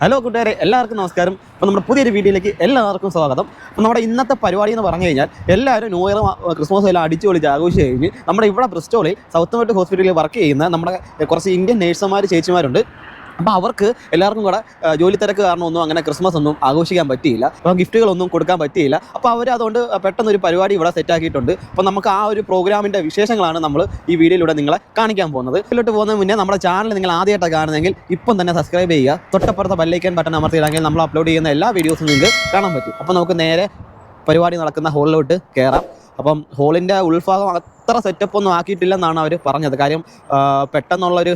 Hello കൂട്ടുകാരെ, എല്ലാവർക്കും നമസ്കാരം. അപ്പോൾ നമ്മുടെ പുതിയൊരു വീഡിയോയിലേക്ക് എല്ലാവർക്കും സ്വാഗതം. അപ്പോൾ നമ്മുടെ ഇന്നത്തെ പരിപാടി എന്ന് പറഞ്ഞു കഴിഞ്ഞാൽ എല്ലാവരും ന്യൂ ഇയർ ക്രിസ്മസ് എല്ലാം അടിച്ചു പൊളിച്ച് ആഘോഷിച്ച് കഴിഞ്ഞ് നമ്മുടെ ഇവിടെ ബ്രിസ്റ്റോളിൽ സൗത്ത് മെഡ് ഹോസ്പിറ്റലിൽ വർക്ക് ചെയ്യുന്ന നമ്മുടെ കുറച്ച് ഇന്ത്യൻ നേഴ്സുമാർ ചേച്ചിമാരുണ്ട്. അപ്പോൾ അവർക്ക് എല്ലാവർക്കും കൂടെ ജോലി തിരക്ക് കാരണമൊന്നും അങ്ങനെ ക്രിസ്മസ് ഒന്നും ആഘോഷിക്കാൻ പറ്റിയില്ല. അപ്പോൾ ഗിഫ്റ്റുകളൊന്നും കൊടുക്കാൻ പറ്റിയില്ല. അപ്പോൾ അവർ അതുകൊണ്ട് പെട്ടെന്നൊരു പരിപാടി ഇവിടെ സെറ്റാക്കിയിട്ടുണ്ട്. അപ്പോൾ നമുക്ക് ആ ഒരു പ്രോഗ്രാമിൻ്റെ വിശേഷങ്ങളാണ് നമ്മൾ ഈ വീഡിയോയിലൂടെ നിങ്ങളെ കാണിക്കാൻ പോകുന്നത്. ഇതിലോട്ട് പോകുന്നതിന് മുന്നേ നമ്മുടെ ചാനൽ നിങ്ങൾ ആദ്യമായിട്ടാണ് കാണുന്നതെങ്കിൽ ഇപ്പം തന്നെ സബ്സ്ക്രൈബ് ചെയ്യുക. തൊട്ടപ്പുറത്തെ ബെല്ലൈക്കൻ ബട്ടൺ അമർത്തിയിടാമെങ്കിൽ നമ്മൾ അപ്ലോഡ് ചെയ്യുന്ന എല്ലാ വീഡിയോസും നിങ്ങൾക്ക് കാണാൻ പറ്റും. അപ്പോൾ നമുക്ക് നേരെ പരിപാടി നടക്കുന്ന ഹോളിലോട്ട് കയറാം. അപ്പം ഹോളിൻ്റെ ഉൾഭാഗം അത്ര സെറ്റപ്പ് ഒന്നും ആക്കിയിട്ടില്ലെന്നാണ് അവർ പറഞ്ഞത്. കാര്യം പെട്ടെന്നുള്ളൊരു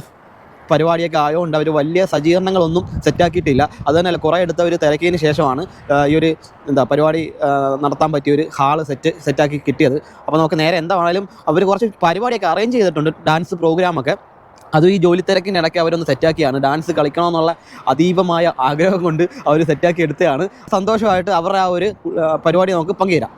പരിപാടിയൊക്കെ ആയതുകൊണ്ട് അവർ വലിയ സജ്ജീകരണങ്ങളൊന്നും സെറ്റാക്കിയിട്ടില്ല. അതുതന്നെയല്ല, കുറേ എടുത്തവർ തിരക്കിയതിന് ശേഷമാണ് ഈ ഒരു പരിപാടി നടത്താൻ പറ്റിയൊരു ഹാള് സെറ്റാക്കി കിട്ടിയത്. അപ്പോൾ നമുക്ക് നേരെ എന്താണെങ്കിലും അവർ കുറച്ച് പരിപാടിയൊക്കെ അറേഞ്ച് ചെയ്തിട്ടുണ്ട്, ഡാൻസ് പ്രോഗ്രാമൊക്കെ. അതും ഈ ജോലി തിരക്കിനിടയ്ക്ക് അവരൊന്ന് സെറ്റാക്കിയാണ്. ഡാൻസ് കളിക്കണമെന്നുള്ള അതീവമായ ആഗ്രഹം കൊണ്ട് അവർ സെറ്റാക്കി എടുത്തതാണ്. സന്തോഷമായിട്ട് അവരുടെ ആ ഒരു പരിപാടി നമുക്ക് പങ്കുചേരാം.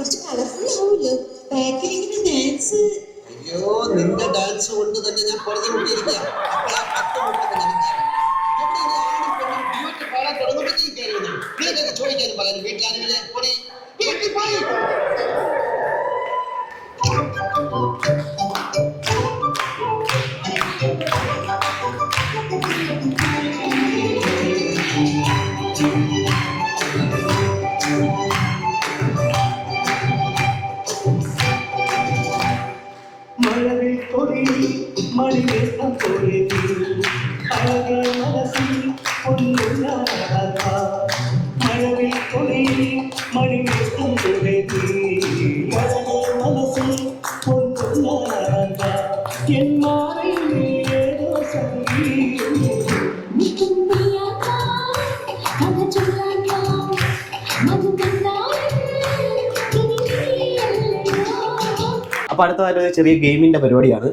കുറച്ച് കളർഫുൾ ആവുമല്ലോ. ബാക്കിലിങ്ങനെ ഡാൻസ്. അയ്യോ, നിന്റെ ഡാൻസ് കൊണ്ട് തന്നെ ഞാൻ പറഞ്ഞു കൊണ്ടിരിക്കാം. ചോദിക്കാൻ പറയാൻ വീട്ടിലാണെങ്കിലേ மழவில் கொடி மணிமேகம் பொழுதி அழகே மனசில் பொன்னுள்ளாரா மழவில் கொடி மணிமேகம் பொழுதி அழகே மனசில் பொன்னுள்ளாரா என் மாறில் ஏதோ சங்கீதம் അപ്പോൾ അടുത്തതായിട്ട് ഒരു ചെറിയ ഗെയിമിൻ്റെ പരിപാടിയാണ്.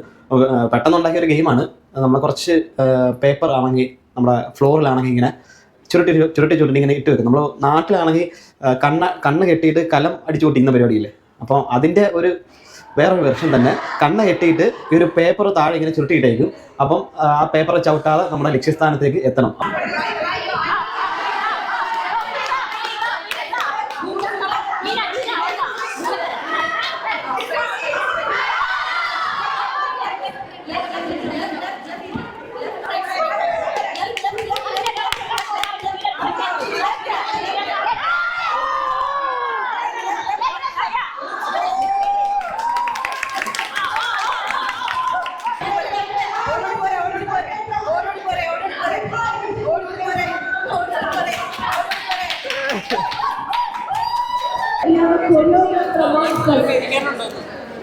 പെട്ടെന്നുണ്ടാക്കിയ ഒരു ഗെയിമാണ്. നമ്മൾ കുറച്ച് പേപ്പർ ആണെങ്കിൽ നമ്മുടെ ഫ്ലോറിലാണെങ്കിൽ ഇങ്ങനെ ചുരുട്ടി ഇങ്ങനെ ഇട്ട് വെക്കും. നമ്മൾ നാട്ടിലാണെങ്കിൽ കണ്ണ് കെട്ടിയിട്ട് കലം അടിച്ചു പൊട്ടിക്കുന്ന പരിപാടിയില്ലേ, അപ്പോൾ അതിൻ്റെ ഒരു വേറൊരു വെർഷൻ തന്നെ. കണ്ണ് കെട്ടിയിട്ട് ഈ ഒരു പേപ്പർ താഴെ ഇങ്ങനെ ചുരുട്ടിയിട്ടേക്കും. അപ്പം ആ പേപ്പർ ചവിട്ടാതെ നമ്മുടെ ലക്ഷ്യസ്ഥാനത്തേക്ക് എത്തണം.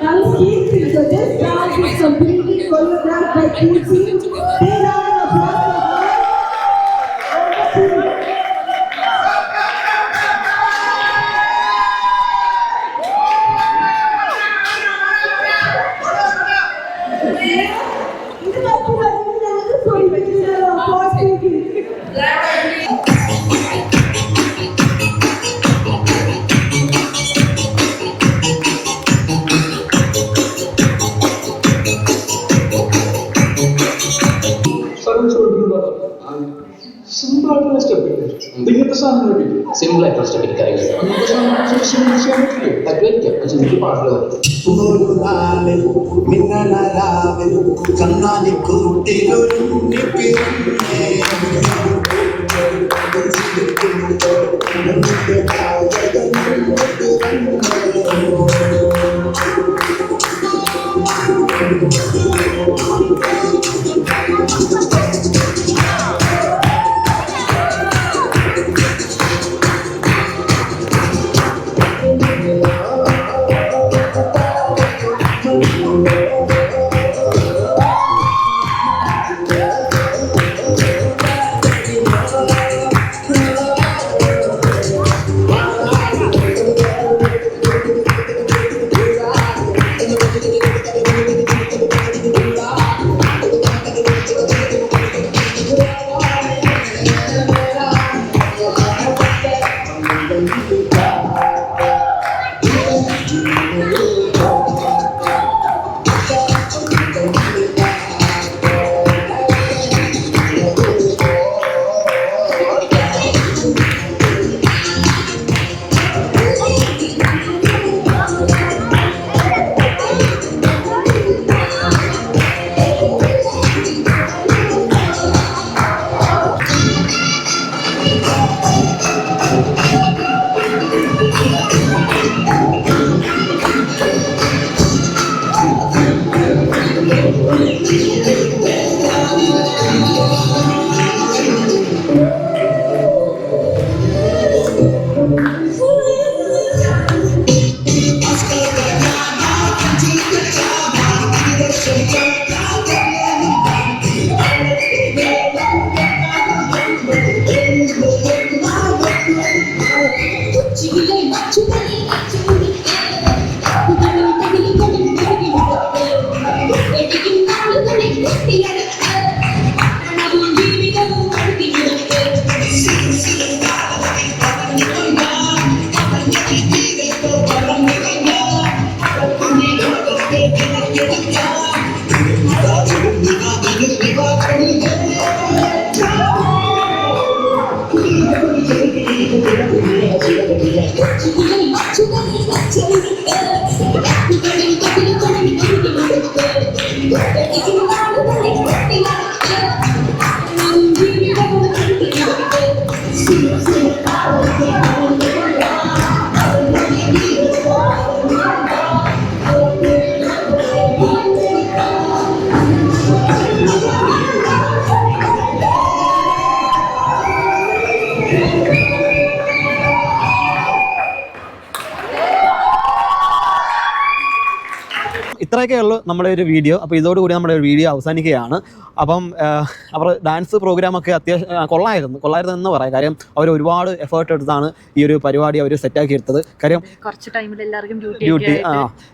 Now skills in the this dance is completely choreographed by Kirti. Please round of applause സിമ്പിളായിട്ടുള്ള സ്റ്റെപ്പ് ഇങ്ങനത്തെ സാധനങ്ങൾ സിമ്പിളായിട്ടുള്ള സ്റ്റെപ്പ് എനിക്കറിയില്ല. എനിക്ക് പാടുള്ളത് ഇത്രയൊക്കെ ഉള്ളൂ നമ്മുടെ ഒരു വീഡിയോ. അപ്പോൾ ഇതോടുകൂടി നമ്മുടെ ഒരു വീഡിയോ അവസാനിക്കുകയാണ്. അപ്പം അവർ ഡാൻസ് പ്രോഗ്രാമൊക്കെ അത്യാവശ്യം കൊള്ളായിരുന്നു എന്ന് പറയാം. കാര്യം അവർ ഒരുപാട് എഫേർട്ട് എടുത്താണ് ഈ ഒരു പരിപാടി അവർ സെറ്റാക്കി എടുത്തത്. കാര്യം കുറച്ച് ടൈമിൽ എല്ലാവർക്കും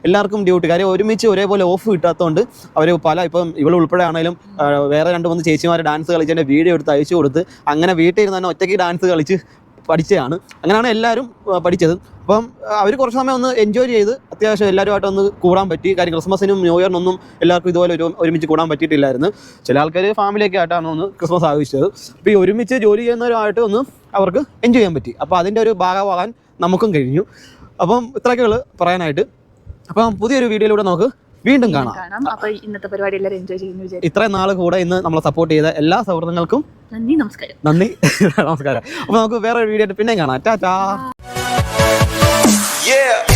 എല്ലാവർക്കും ഡ്യൂട്ടി. കാര്യം ഒരുമിച്ച് ഒരേപോലെ ഓഫ് കിട്ടാത്തതുകൊണ്ട് അവർ ഇപ്പം ഇവൾ ഉൾപ്പെടെ ആണെങ്കിലും വേറെ 2-3 ചേച്ചിമാർ ഡാൻസ് കളിച്ചതിൻ്റെ വീഡിയോ എടുത്ത് അയച്ചു കൊടുത്ത് അങ്ങനെ വീട്ടിൽ ഇരുന്ന് തന്നെ ഒറ്റയ്ക്ക് ഡാൻസ് കളിച്ച് പഠിച്ചതാണ്. അങ്ങനെയാണ് എല്ലാവരും പഠിച്ചത്. അപ്പം അവർ കുറച്ച് സമയം ഒന്ന് എൻജോയ് ചെയ്ത് അത്യാവശ്യം എല്ലാവരുമായിട്ടൊന്ന് കൂടാൻ പറ്റി. കാര്യം ക്രിസ്മസിനും ന്യൂ ഇയറിനൊന്നും എല്ലാവർക്കും ഇതുപോലെ ഒരുമിച്ച് കൂടാൻ പറ്റിയിട്ടില്ലായിരുന്നു. ചില ആൾക്കാർ ഫാമിലിയൊക്കെ ആയിട്ടാണ് ഒന്ന് ക്രിസ്മസ് ആഘോഷിച്ചത്. അപ്പോൾ ഈ ഒരുമിച്ച് ജോലി ചെയ്യുന്നവരുമായിട്ട് ഒന്ന് അവർക്ക് എൻജോയ് ചെയ്യാൻ പറ്റി. അപ്പോൾ അതിൻ്റെ ഒരു ഭാഗമാകാൻ നമുക്കും കഴിഞ്ഞു. അപ്പം ഇത്രയൊക്കെയുള്ളൂ പറയാനായിട്ട്. അപ്പം പുതിയൊരു വീഡിയോയിലൂടെ നമുക്ക് വീണ്ടും കാണാം. അപ്പോൾ ഇന്നത്തെ പരിപാടി എല്ലാവരും എൻജോയ് ചെയ്യുന്നു വിചാരിച്ചു. ഇത്രയും നാൾ കൂടെ ഇന്ന് നമ്മളെ സപ്പോർട്ട് ചെയ്ത എല്ലാ സൗഹൃദങ്ങൾക്കും നന്ദി, നമസ്കാരം. നമസ്കാരം. അപ്പോൾ നമുക്ക് വേറെ വീഡിയോ ആയിട്ട് പിന്നെയും കാണാം. ടാറ്റാ. Yeah.